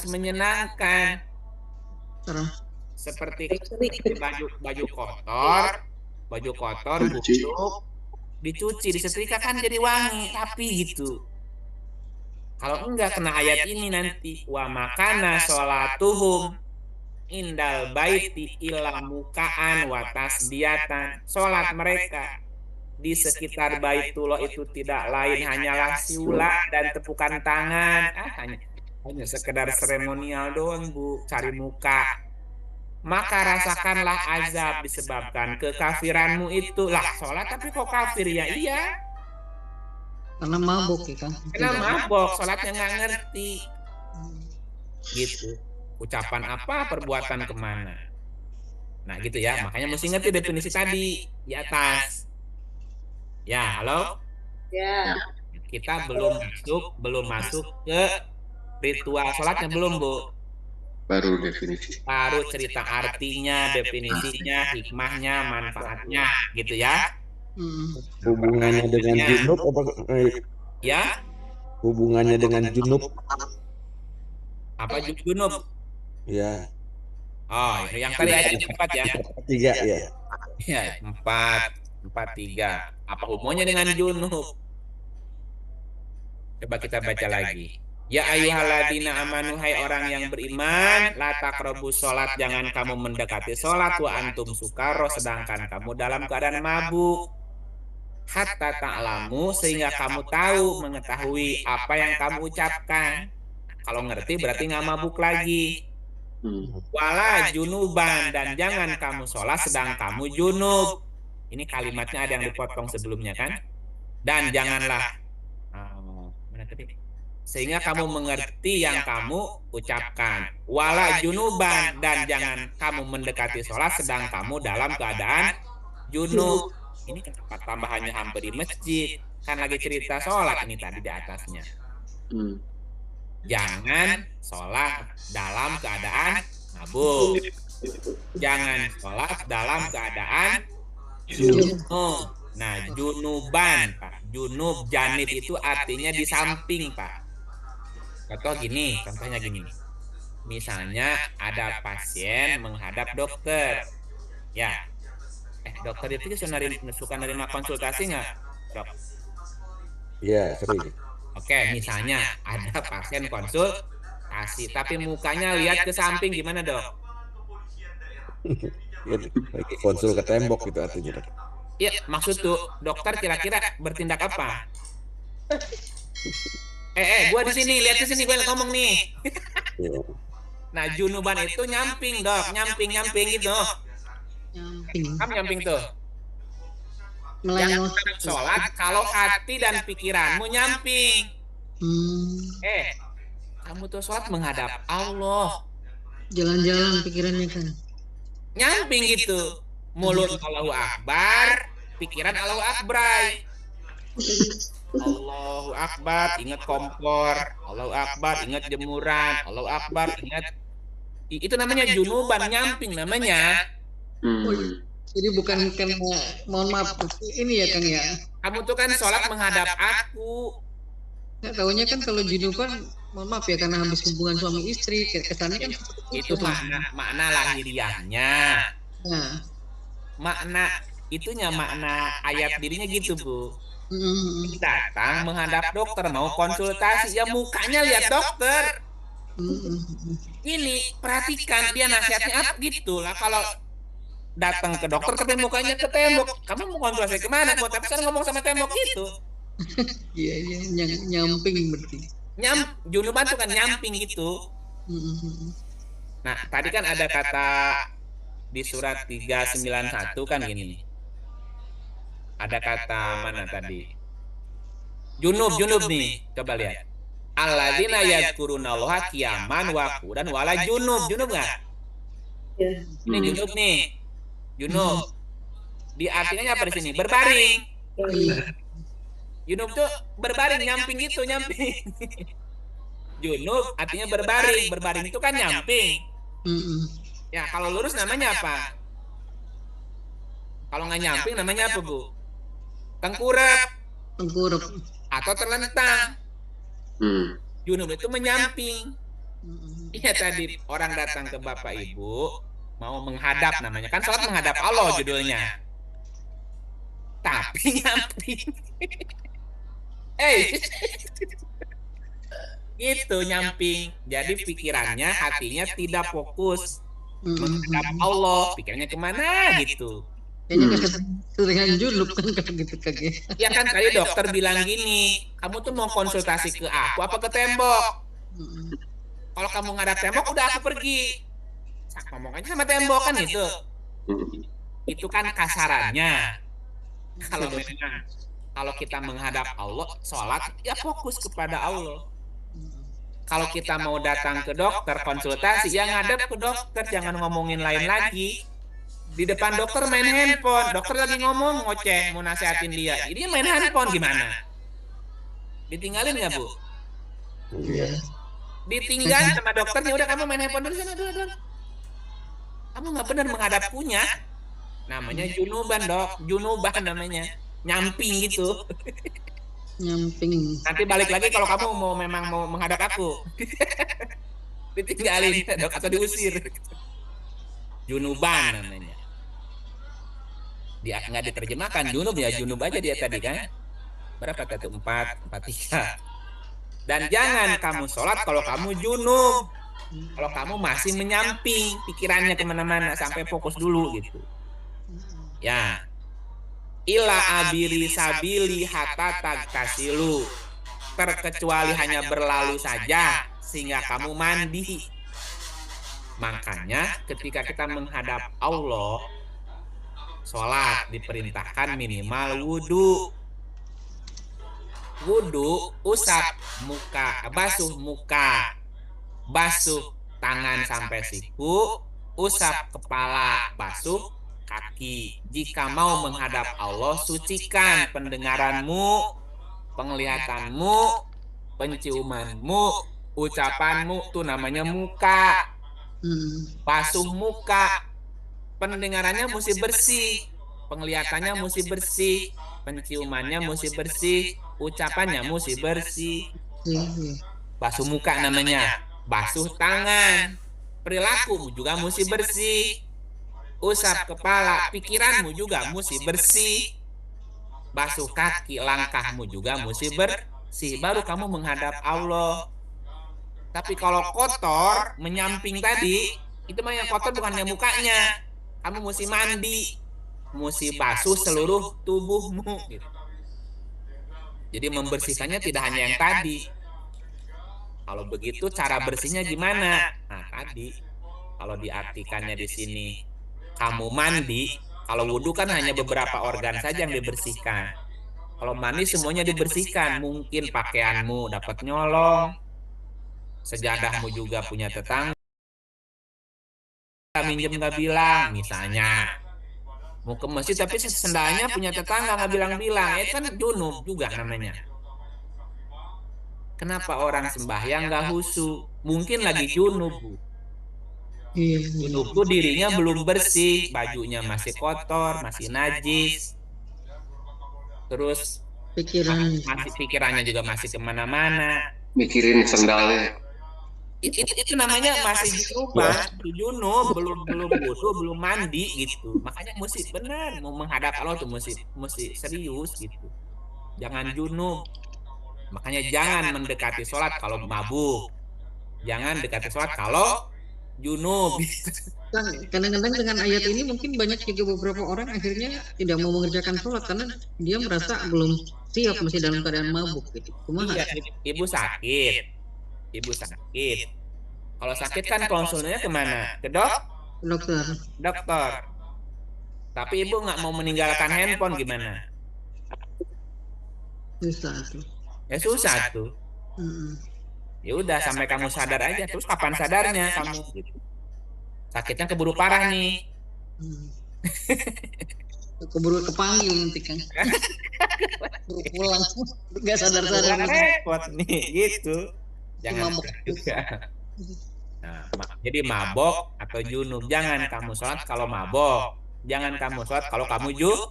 menyenangkan. Seperti baju kotor busuk, dicuci, disetrika kan jadi wangi, tapi gitu. Kalau enggak kena ayat ini nanti, wa makana sholatuhum indal baiti illa mukaan wa tasdiyatan. Sholat mereka di sekitar Baitullah itu tidak lain hanyalah siulan dan tepukan tangan. Hanya sekedar seremonial doang Bu, cari muka. Maka rasakanlah azab disebabkan kekafiranmu itu. Lah sholat tapi kok kafir ya? Iya, karena mabuk ya kan. Karena mabuk, sholatnya nggak ngerti. Gitu. Ucapan apa, perbuatan kemana. Nah gitu ya, makanya mesti ngerti definisi tadi di atas. Ya, halo? Ya. Kita belum masuk ke ritual sholatnya belum Bu? Baru definisi. Baru cerita artinya, definisinya, hikmahnya, manfaatnya, gitu ya. Hubungannya dengan junub apa? Ya? Hubungannya dengan junub. Apa junub? Ya. Oh, yang tadi ayat 4 ya. 3 ya. Ya, 4:3. Apa hubungannya dengan junub? Coba kita baca lagi. Ya ayyuhalladzina amanu, hai orang yang beriman, la taqrabus sholat, jangan kamu mendekati sholat, wa antum sukaro, sedangkan kamu dalam keadaan mabuk. Hatta ta'lamu, sehingga kamu tahu, mengetahui apa yang kamu ucapkan. Kalau ngerti berarti nggak mabuk lagi. Wala junuban, dan jangan kamu sholat sedang kamu junub. Ini kalimatnya ada yang dipotong sebelumnya kan? Dan janganlah sehingga kamu mengerti yang kamu ucapkan. Wala junuban, dan jangan kamu mendekati sholat sedang kamu dalam keadaan junub. Ini kenapa tambahannya hampir di masjid? Kan lagi cerita sholat ini tadi di atasnya. Jangan sholat dalam keadaan mabuk. Jangan sholat dalam keadaan junub. Nah, junuban, Pak. Junub, janib itu artinya di samping, Pak. Contohnya gini. Misalnya ada pasien menghadap dokter. Ya. Dokter itu suka nerima konsultasi nggak, Dok? Iya, sering. Oke, misalnya ada pasien konsultasi, tapi mukanya lihat ke samping, gimana, Dok? Lagi konsul ke tembok gitu artinya. Iya, maksud tuh dokter kira-kira bertindak apa? Gua di sini, lihat ke sini, gue ngomong nih. Nah, junuban itu nyamping, Dok, nyamping gitu. Kamu nyamping tuh. Jangan sholat kalau hati dan pikiranmu nyamping. Kamu tuh sholat menghadap Allah. Jalan-jalan pikirannya kan. Nyamping gitu. Mulut Allahu Akbar, pikiran Allahu Akbar. Allahu Akbar, ingat kompor. Allahu Akbar, ingat jemuran. Allahu Akbar, ingat. Itu namanya junuban, nyamping namanya. Jadi bukan karena, mohon maaf, ini ya Kang ya. Kamu tuh kan sholat menghadap aku. Nggak tahunya kan kalau junuban, mohon maaf ya, karena habis hubungan suami istri, kesannya kan itu makna lahiriahnya. Nah, makna ayat dirinya gitu, Bu. Datang menghadap dokter, mau konsultasi, ya mukanya lihat dokter. Ini perhatikan dia nasihatnya apa gitu lah. Kalau datang ke dokter tapi mukanya ke tembok, kamu mau konsultasi kemana? Mau tapi kan ngomong sama tembok gitu. Iya, nyamping berarti. Junuban tuh kan nyamping gitu. Nah, tadi kan ada kata di surat 391 kan gini. Ada kata mana tadi? Junub nih, coba lihat. Alladzina yadhkurunallaha qiyaman wa qu'udan wala junub. Junub enggak? Ini junub nih. Junub. Di artinya apa di sini? Berbaring. Junub tuh berbaring, nyamping gitu, nyamping. Junub artinya berbaring. Berbaring itu kan nyamping. Ya, kalau lurus namanya apa? Kalau nggak nyamping namanya apa, Bu? Tengkurap. Atau terlentang. Junub itu menyamping. Iya, tadi orang datang ke Bapak Ibu mau menghadap, namanya kan sholat menghadap Allah judulnya. Tapi nyamping. Gitu, nyamping. Jadi pikirannya, hatinya tidak fokus menghadap Allah. Pikirannya kemana gitu. Kayaknya keseringan junub kan gitu kaget. Ya kan tadi dokter bilang gini, kamu tuh mau konsultasi ke aku apa ke tembok? Kalau kamu ngadap tembok, udah aku pergi. Ngomong aja sama tembok kan itu. Itu kan kasarannya. Kalau kita menghadap Allah, sholat, ya fokus kepada Allah. Kalau kita mau datang ke dokter, konsultasi, ya ngadep ke dokter, jangan ngomongin lain lagi. Di depan dokter main handphone, dokter lagi ngomong, ngoceh, mau nasihatin dia. Dia main handphone, gimana? Ditinggalin nggak, Bu? Iya. Ditinggal sama dokternya, udah kamu main handphone dulu sana, dulu. Kamu nggak benar menghadapnya. Namanya junuban, Dok. Junuban namanya. Nyamping gitu. Nyamping. Nanti balik lagi kalau kamu memang mau menghadap aku. Ditinggalin, Dok, atau diusir. junuban namanya. Dia nggak diterjemahkan junub ya junub aja dia tadi kan. Berapa tadi? 443. Dan jangan kamu sholat kalau kamu junub. Kalau kamu masih menyamping pikirannya kemana-mana sampai fokus dulu gitu. Ya. Ila abiri sabili hatta tagtasilu. Terkecuali hanya berlalu saja sehingga kamu mandi. Makanya ketika kita menghadap Allah, sholat diperintahkan minimal wudhu. Wudhu, usap muka, basuh tangan sampai siku, usap kepala, basuh kaki. Jika mau menghadap Allah, sucikan pendengaranmu, penglihatanmu, penciumanmu, ucapanmu, itu namanya muka. Basuh muka, pendengarannya mesti bersih, penglihatannya mesti bersih, penciumannya mesti bersih, ucapannya mesti bersih. Basuh muka namanya. Basuh tangan, perilakumu juga mesti bersih. Usap kepala, pikiranmu juga mesti bersih. Basuh kaki, langkahmu juga mesti bersih. Baru kamu menghadap Allah. Tapi kalau kotor, menyamping tadi, itu mah yang kotor bukannya mukanya. Kamu mesti mandi, mesti basuh seluruh tubuhmu. Gitu. Jadi membersihkannya tidak hanya yang tadi. Kalau begitu cara bersihnya gimana? Nah tadi, kalau diartikannya di sini, kamu mandi, kalau wudhu kan hanya beberapa organ saja yang dibersihkan. Kalau mandi semuanya dibersihkan, mungkin pakaianmu dapat nyolong, sejadahmu juga punya tetangga, minjem nggak bilang, misalnya. Mau ke masjid tapi sendalnya punya tetangga nggak bilang-bilang, itu kan junub juga namanya. Kenapa orang sembahyang nggak khusyuk? Mungkin lagi junub. Junub tuh dirinya belum bersih, bajunya masih kotor, masih najis. Terus pikirannya juga masih kemana-mana. Mikirin sendalnya. Itu namanya masih junub, belum wudu, belum mandi gitu. Makanya mesti benar mau menghadap Allah tuh mesti serius gitu. Jangan junub. Makanya jangan mendekati sholat kalau mabuk. Jangan dekati sholat kalau junub. Kadang-kadang dengan ayat ini mungkin banyak juga beberapa orang akhirnya tidak mau mengerjakan sholat karena dia merasa belum siap, masih dalam keadaan mabuk gitu. Iya, ibu sakit. Kalau sakit kan konsulnya kemana? Ke dokter. Tapi ibu nggak mau meninggalkan handphone gimana? Susah tuh. Ya udah sampai kamu sadar aja. Terus kapan sadarnya kamu? Gitu. Sakitnya keburu parah nih. Keburu kepanggil nanti kan. Pulang nggak sadar-sadar. Repot nih gitu. Jangan juga. Nah, jadi mabok atau junub, jangan kamu sholat kalau mabok, jangan kamu sholat kalau kamu junub.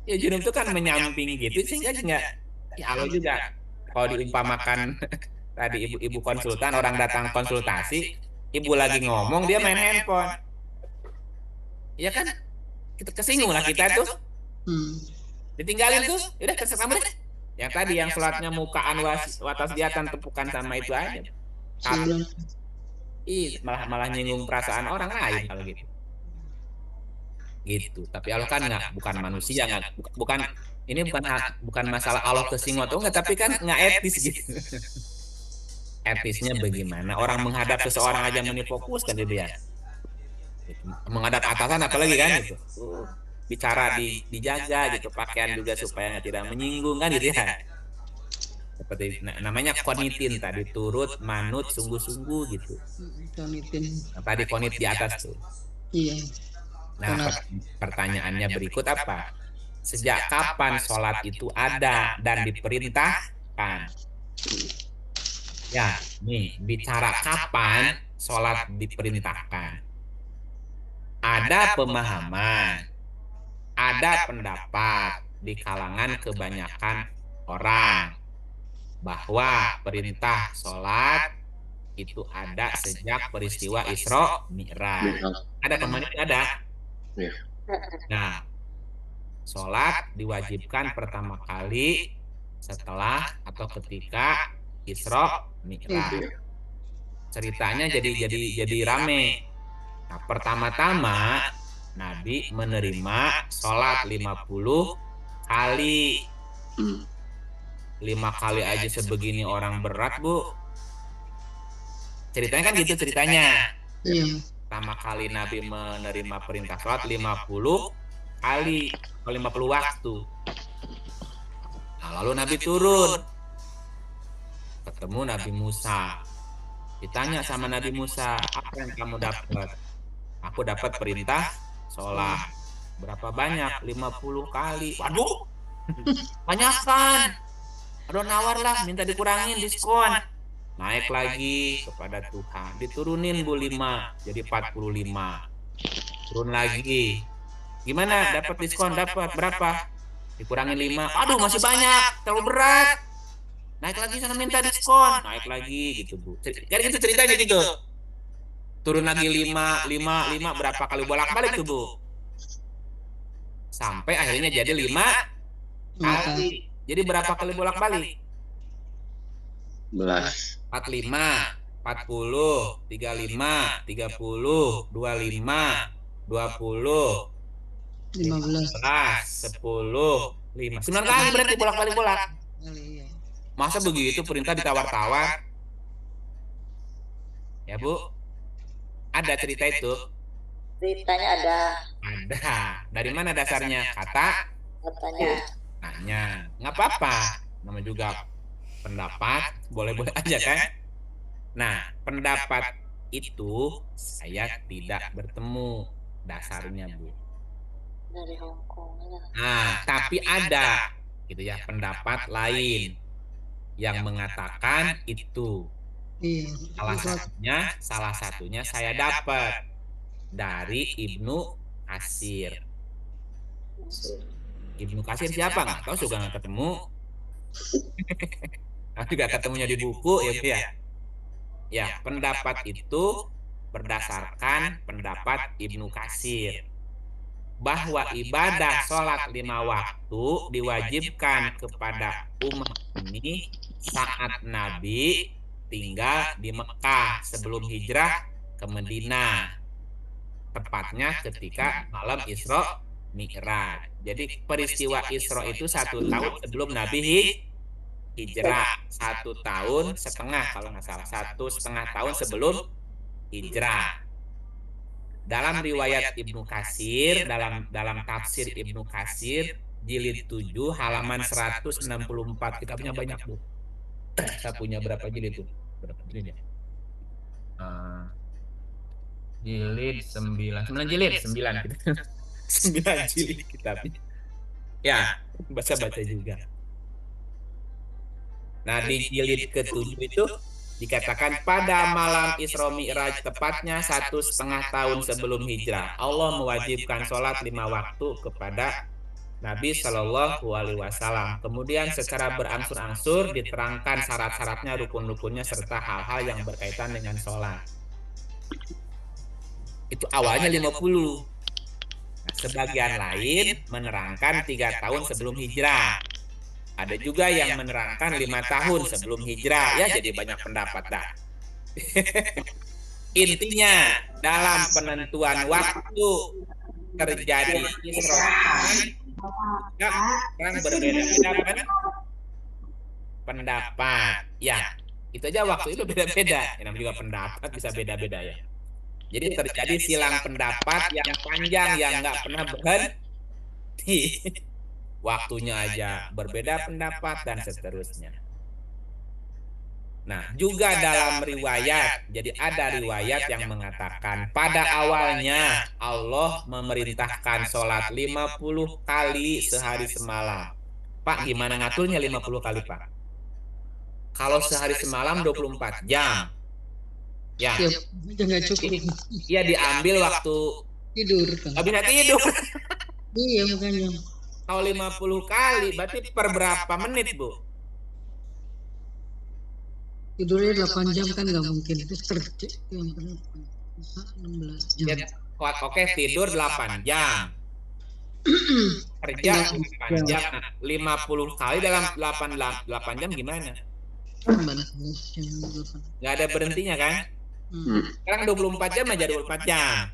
Ya junub itu kan menyamping gitu sehingga nggak. Ya Allah juga kalau diumpamakan tadi ibu konsultan, orang datang konsultasi, ibu lagi ngomong dia main handphone, ya kan kita kesinggung lah kita tuh, ditinggalin tuh, udah terserah kamu deh. Yang tadi yang sholatnya mukaan watas diatan tepukan sama itu aja. Malah nyinggung perasaan orang lain kalau gitu. Gitu. Tapi Allah kan bukan manusia, bukan masalah Allah kesinggung atau enggak, tapi kan nggak etis gitu. Etisnya bagaimana? Orang menghadap seseorang aja menifokus kan dia. Menghadap atasan apalagi kan itu. Bicara dijaga gitu, pakaian juga supaya tidak menyinggung kan gitu ya. Seperti namanya konitin tadi, turut, manut, sungguh-sungguh gitu. Nah, tadi konit di atas tuh. Iya. Nah, pertanyaannya berikut apa? Sejak kapan sholat itu ada dan diperintahkan? Ya, nih bicara kapan sholat diperintahkan. Ada pemahaman, ada pendapat di kalangan kebanyakan orang bahwa perintah sholat itu ada sejak peristiwa Isra Mi'raj. Ada teman ada? Iya. Nah, sholat diwajibkan pertama kali setelah atau ketika Isra Mi'raj. Ceritanya jadi rame. Nah, pertama-tama Nabi menerima sholat 50 kali. 5 kali aja sebegini orang berat, Bu. Ceritanya kan gitu ceritanya. Pertama kali Nabi menerima perintah sholat 50 kali, 50 waktu. Nah, lalu Nabi turun. Ketemu Nabi Musa. Ditanya sama Nabi Musa, apa yang kamu dapat? Aku dapat perintah sholat. Berapa banyak? 50 kali. Waduh, banyak kan? Aduh, nawar lah, minta dikurangin diskon. Naik lagi kepada Tuhan. Diturunin Bu 5, jadi 45. Turun lagi. Gimana? Dapat diskon? Dapat berapa? Dikurangin 5. Aduh, masih banyak, terlalu berat. Naik lagi sana minta diskon. Naik lagi gitu, Bu. Kan gitu ceritanya gitu. Turun lagi 5 berapa kali bolak-balik tuh, Bu. Sampai akhirnya jadi 5 kali. Jadi berapa kali bolak-balik? 11. 45, 40, 35, 30, 25, 20, 15, 10, 5. 9 kali berarti bolak-balik bolak. Masa begitu perintah ditawar-tawar? Ya, Bu. Ada cerita itu? Ceritanya ada. Ada. Dari mana dasarnya? Katanya. Nanya. Nggak apa-apa. Namanya juga pendapat. Boleh-boleh aja kan? Nah, pendapat itu saya tidak bertemu dasarnya, Bu. Dari Hong Kong. Nah, tapi ada gitu ya pendapat lain yang mengatakan itu. Salah satunya saya dapat dari Ibnu Katsir. Ibnu Katsir siapa? Nggak tahu, juga nggak ketemu. Tapi nggak ketemunya di buku ya, Bu ya. Ya, pendapat itu berdasarkan pendapat Ibnu Katsir bahwa ibadah sholat 5 waktu diwajibkan kepada umat ini saat Nabi tinggal di Mekah sebelum hijrah ke Madinah, tepatnya ketika malam Isra Mi'raj. Jadi peristiwa Isra itu 1 tahun sebelum Nabi hijrah, 1,5 tahun kalau nggak salah, 1,5 tahun sebelum hijrah. Dalam riwayat Ibnu Katsir, dalam tafsir Ibnu Katsir jilid 7 halaman 164. Kitabnya banyak, Bu. Saya punya berapa jilid tuh? Berapa jilid ya? Jilid 9 jilid 9 gitu. 9 jilid kitabnya. Ya, baca-baca juga. Nah, di jilid ke-7 itu dikatakan pada malam Isra Mi'raj, tepatnya 1,5 tahun sebelum hijrah, Allah mewajibkan sholat 5 waktu kepada Nabi Shallallahu Alaihi Wasallam. Kemudian secara berangsur-angsur diterangkan syarat-syaratnya, rukun-rukunnya, serta hal-hal yang berkaitan dengan sholat. Itu awalnya 50. Nah, sebagian lain menerangkan 3 tahun sebelum hijrah. Ada juga yang menerangkan 5 tahun sebelum hijrah. Ya, jadi banyak pendapat dah. Intinya dalam penentuan waktu terjadi Isra kan berbeda-beda kan pendapat. Ya, itu aja waktu itu beda-beda. Namanya juga pendapat bisa beda-beda ya. Jadi terjadi silang pendapat yang panjang yang nggak pernah berhenti. Waktunya aja berbeda pendapat dan seterusnya. Nah, juga dalam riwayat, jadi ada riwayat yang mengatakan pada awalnya Allah memerintahkan sholat 50 kali sehari semalam. Pak, gimana ngaturnya 50 kali, Pak? Kalau sehari semalam 24 jam. Ya, nggak cukup. Iya, diambil waktu tidur. Nggak bisa tidur. Iya, makanya. Kalau 50 kali, berarti per berapa menit, Bu? tidurnya 8 jam kan nggak mungkin. Terus kerja yang berapa? 16 jam. Ya, oke, tidur 8 jam. Kerja 8 jam. Nah, 50 kali dalam 8 jam gimana? 18 jam. Nggak ada berhentinya kan? Sekarang 24 jam aja 24 jam.